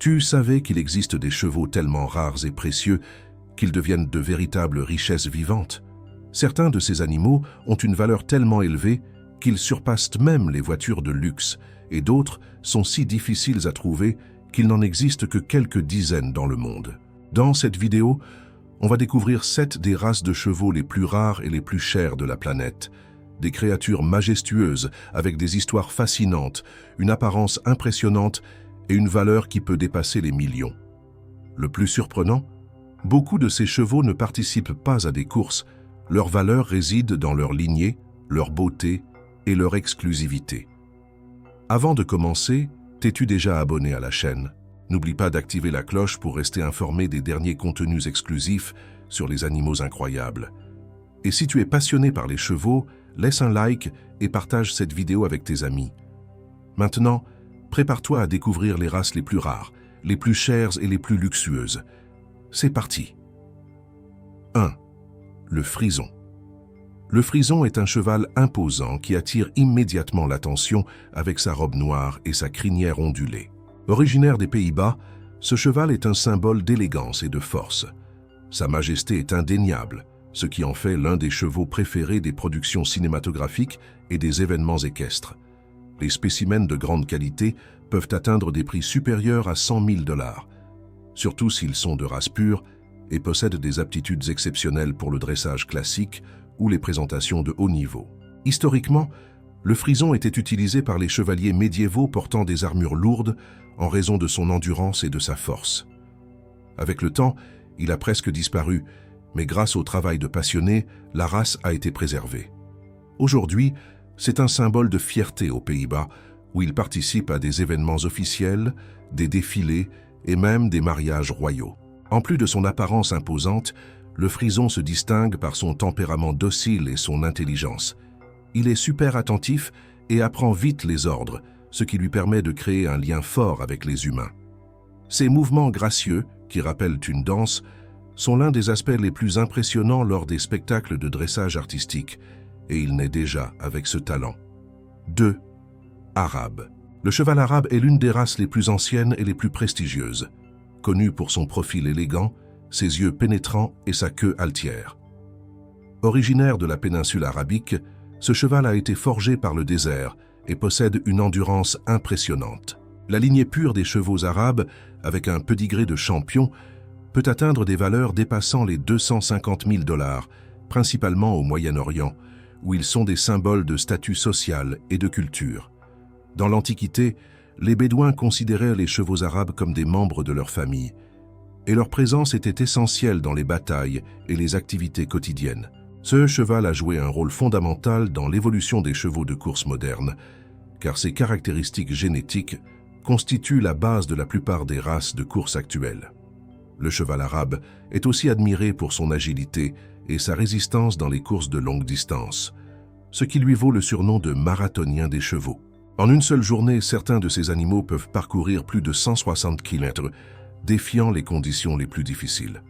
Tu savais qu'il existe des chevaux tellement rares et précieux qu'ils deviennent de véritables richesses vivantes? Certains de ces animaux ont une valeur tellement élevée qu'ils surpassent même les voitures de luxe, et d'autres sont si difficiles à trouver qu'il n'en existe que quelques dizaines dans le monde. Dans cette vidéo, on va découvrir 7 des races de chevaux les plus rares et les plus chères de la planète. Des créatures majestueuses avec des histoires fascinantes, une apparence impressionnante et une valeur qui peut dépasser les millions. Le plus surprenant, beaucoup de ces chevaux ne participent pas à des courses. Leur valeur réside dans leur lignée, leur beauté et leur exclusivité. Avant de commencer, t'es-tu déjà abonné à la chaîne? N'oublie pas d'activer la cloche pour rester informé des derniers contenus exclusifs sur les animaux incroyables. Et si tu es passionné par les chevaux, laisse un like et partage cette vidéo avec tes amis. Maintenant, prépare-toi à découvrir les races les plus rares, les plus chères et les plus luxueuses. C'est parti. 1. Le frison. Le frison est un cheval imposant qui attire immédiatement l'attention avec sa robe noire et sa crinière ondulée. Originaire des Pays-Bas, ce cheval est un symbole d'élégance et de force. Sa majesté est indéniable, ce qui en fait l'un des chevaux préférés des productions cinématographiques et des événements équestres. Les spécimens de grande qualité peuvent atteindre des prix supérieurs à 100 000 $, surtout s'ils sont de race pure et possèdent des aptitudes exceptionnelles pour le dressage classique ou les présentations de haut niveau. Historiquement, le frison était utilisé par les chevaliers médiévaux portant des armures lourdes en raison de son endurance et de sa force. Avec le temps, il a presque disparu, mais grâce au travail de passionnés, la race a été préservée. Aujourd'hui, c'est un symbole de fierté aux Pays-Bas, où il participe à des événements officiels, des défilés et même des mariages royaux. En plus de son apparence imposante, le frison se distingue par son tempérament docile et son intelligence. Il est super attentif et apprend vite les ordres, ce qui lui permet de créer un lien fort avec les humains. Ses mouvements gracieux, qui rappellent une danse, sont l'un des aspects les plus impressionnants lors des spectacles de dressage artistique, et il naît déjà avec ce talent. 2. Arabe. Le cheval arabe est l'une des races les plus anciennes et les plus prestigieuses, connu pour son profil élégant, ses yeux pénétrants et sa queue altière. Originaire de la péninsule arabique, ce cheval a été forgé par le désert et possède une endurance impressionnante. La lignée pure des chevaux arabes, avec un pédigré de champion, peut atteindre des valeurs dépassant les 250 000 $, principalement au Moyen-Orient, où ils sont des symboles de statut social et de culture. Dans l'Antiquité, les Bédouins considéraient les chevaux arabes comme des membres de leur famille, et leur présence était essentielle dans les batailles et les activités quotidiennes. Ce cheval a joué un rôle fondamental dans l'évolution des chevaux de course modernes, car ses caractéristiques génétiques constituent la base de la plupart des races de course actuelles. Le cheval arabe est aussi admiré pour son agilité et sa résistance dans les courses de longue distance, ce qui lui vaut le surnom de marathonien des chevaux. En une seule journée, certains de ces animaux peuvent parcourir plus de 160 km, défiant les conditions les plus difficiles.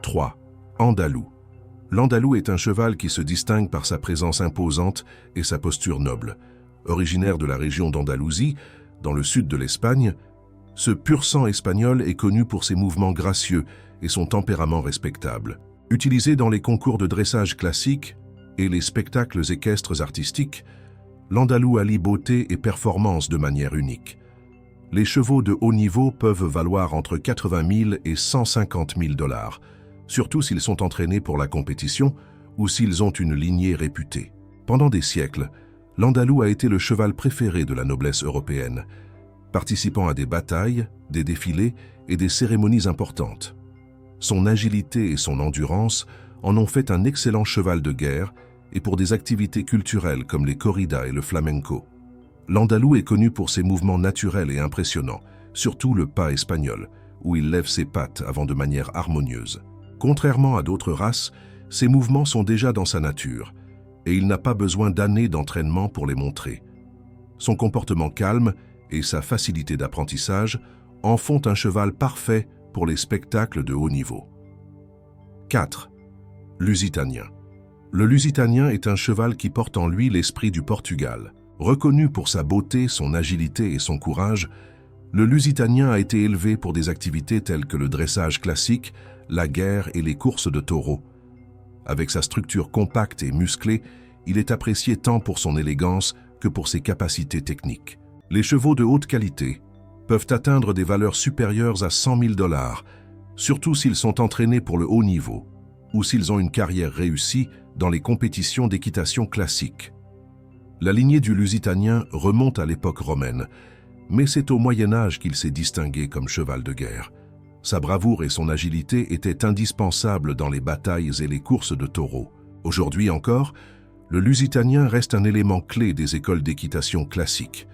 3. Andalou. L'Andalou est un cheval qui se distingue par sa présence imposante et sa posture noble. Originaire de la région d'Andalousie, dans le sud de l'Espagne, ce pur sang espagnol est connu pour ses mouvements gracieux et son tempérament respectable. Utilisé dans les concours de dressage classiques et les spectacles équestres artistiques, l'Andalou allie beauté et performance de manière unique. Les chevaux de haut niveau peuvent valoir entre 80 000 et 150 000 $, surtout s'ils sont entraînés pour la compétition ou s'ils ont une lignée réputée. Pendant des siècles, l'Andalou a été le cheval préféré de la noblesse européenne, participant à des batailles, des défilés et des cérémonies importantes. Son agilité et son endurance en ont fait un excellent cheval de guerre et pour des activités culturelles comme les corridas et le flamenco. L'Andalou est connu pour ses mouvements naturels et impressionnants, surtout le pas espagnol, où il lève ses pattes avant de manière harmonieuse. Contrairement à d'autres races, ses mouvements sont déjà dans sa nature, et il n'a pas besoin d'années d'entraînement pour les montrer. Son comportement calme et sa facilité d'apprentissage en font un cheval parfait pour les spectacles de haut niveau. 4. Lusitanien. Le Lusitanien est un cheval qui porte en lui l'esprit du Portugal. Reconnu pour sa beauté, son agilité et son courage, Le Lusitanien a été élevé pour des activités telles que le dressage classique, la guerre et les courses de taureaux. Avec sa structure compacte et musclée, il est apprécié tant pour son élégance que pour ses capacités techniques. Les chevaux de haute qualité peuvent atteindre des valeurs supérieures à 100 000 $, surtout s'ils sont entraînés pour le haut niveau ou s'ils ont une carrière réussie dans les compétitions d'équitation classiques. La lignée du Lusitanien remonte à l'époque romaine, mais c'est au Moyen-Âge qu'il s'est distingué comme cheval de guerre. Sa bravoure et son agilité étaient indispensables dans les batailles et les courses de taureaux. Aujourd'hui encore, le Lusitanien reste un élément clé des écoles d'équitation classiques,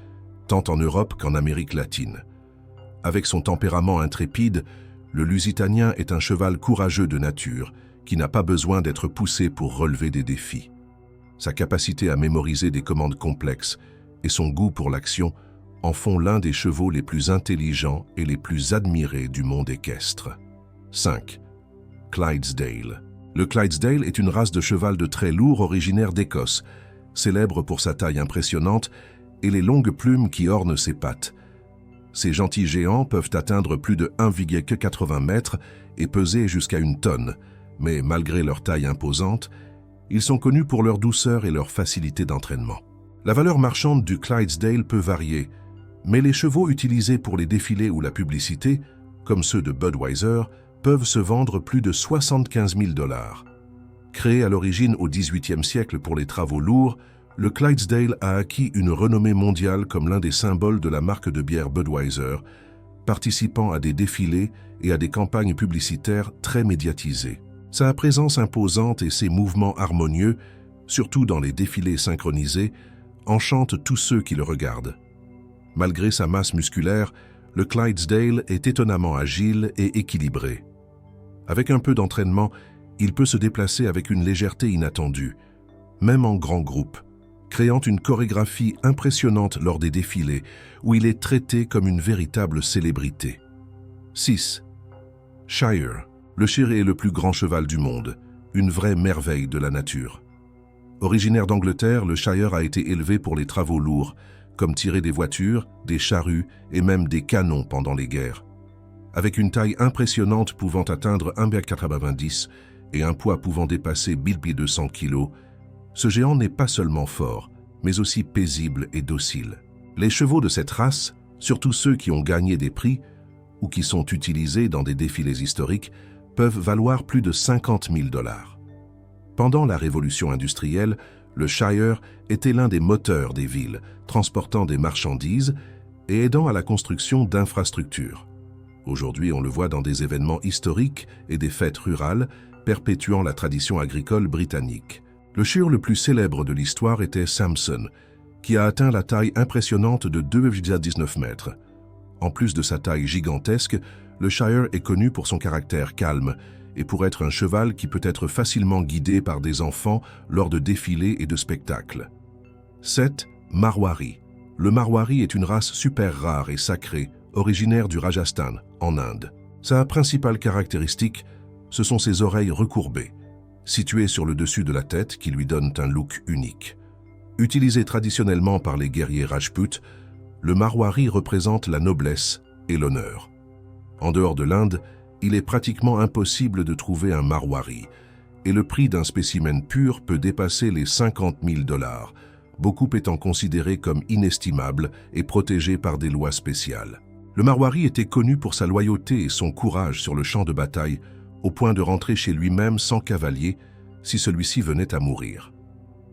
tant en Europe qu'en Amérique latine. Avec son tempérament intrépide, le Lusitanien est un cheval courageux de nature qui n'a pas besoin d'être poussé pour relever des défis. Sa capacité à mémoriser des commandes complexes et son goût pour l'action en font l'un des chevaux les plus intelligents et les plus admirés du monde équestre. 5. Clydesdale. Le Clydesdale est une race de cheval de trait lourd originaire d'Écosse, célèbre pour sa taille impressionnante et les longues plumes qui ornent ses pattes. Ces gentils géants peuvent atteindre plus de 1,80 mètres et peser jusqu'à 1 tonne, mais malgré leur taille imposante, ils sont connus pour leur douceur et leur facilité d'entraînement. La valeur marchande du Clydesdale peut varier, mais les chevaux utilisés pour les défilés ou la publicité, comme ceux de Budweiser, peuvent se vendre plus de 75 000 $. Créé à l'origine au XVIIIe siècle pour les travaux lourds, le Clydesdale a acquis une renommée mondiale comme l'un des symboles de la marque de bière Budweiser, participant à des défilés et à des campagnes publicitaires très médiatisées. Sa présence imposante et ses mouvements harmonieux, surtout dans les défilés synchronisés, enchantent tous ceux qui le regardent. Malgré sa masse musculaire, le Clydesdale est étonnamment agile et équilibré. Avec un peu d'entraînement, il peut se déplacer avec une légèreté inattendue, même en grand groupe, créant une chorégraphie impressionnante lors des défilés, où il est traité comme une véritable célébrité. 6. Shire. Le Shire est le plus grand cheval du monde, une vraie merveille de la nature. Originaire d'Angleterre, le Shire a été élevé pour les travaux lourds, comme tirer des voitures, des charrues et même des canons pendant les guerres. Avec une taille impressionnante pouvant atteindre 1,90 m et un poids pouvant dépasser 1200 kg, ce géant n'est pas seulement fort, mais aussi paisible et docile. Les chevaux de cette race, surtout ceux qui ont gagné des prix ou qui sont utilisés dans des défilés historiques, peuvent valoir plus de 50 000 $. Pendant la révolution industrielle, le Shire était l'un des moteurs des villes, transportant des marchandises et aidant à la construction d'infrastructures. Aujourd'hui, on le voit dans des événements historiques et des fêtes rurales, perpétuant la tradition agricole britannique. Le Shire le plus célèbre de l'histoire était Samson, qui a atteint la taille impressionnante de 2,19 mètres. En plus de sa taille gigantesque, le Shire est connu pour son caractère calme et pour être un cheval qui peut être facilement guidé par des enfants lors de défilés et de spectacles. 7. Marwari. Le Marwari est une race super rare et sacrée, originaire du Rajasthan, en Inde. Sa principale caractéristique, ce sont ses oreilles recourbées, situées sur le dessus de la tête qui lui donnent un look unique. Utilisé traditionnellement par les guerriers Rajputs, le Marwari représente la noblesse et l'honneur. En dehors de l'Inde, il est pratiquement impossible de trouver un Marwari, et le prix d'un spécimen pur peut dépasser les 50 000 $, beaucoup étant considéré comme inestimable et protégé par des lois spéciales. Le Marwari était connu pour sa loyauté et son courage sur le champ de bataille, au point de rentrer chez lui-même sans cavalier si celui-ci venait à mourir.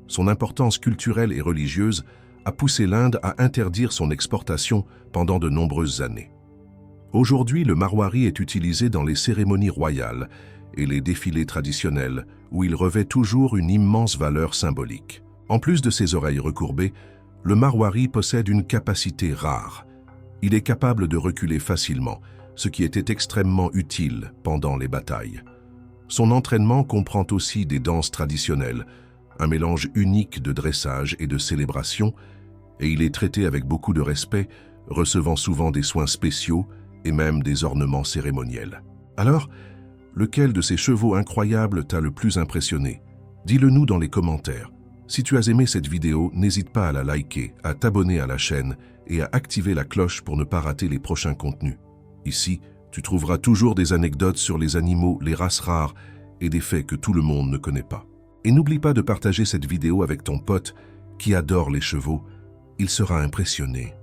Son importance culturelle et religieuse a poussé l'Inde à interdire son exportation pendant de nombreuses années. Aujourd'hui, le Marwari est utilisé dans les cérémonies royales et les défilés traditionnels, où il revêt toujours une immense valeur symbolique. En plus de ses oreilles recourbées, le Marwari possède une capacité rare. Il est capable de reculer facilement, ce qui était extrêmement utile pendant les batailles. Son entraînement comprend aussi des danses traditionnelles, un mélange unique de dressage et de célébration, et il est traité avec beaucoup de respect, recevant souvent des soins spéciaux et même des ornements cérémoniels. Alors, lequel de ces chevaux incroyables t'a le plus impressionné? Dis-le nous dans les commentaires. Si tu as aimé cette vidéo, n'hésite pas à la liker, à t'abonner à la chaîne et à activer la cloche pour ne pas rater les prochains contenus. Ici, tu trouveras toujours des anecdotes sur les animaux, les races rares et des faits que tout le monde ne connaît pas. Et n'oublie pas de partager cette vidéo avec ton pote qui adore les chevaux. Il sera impressionné.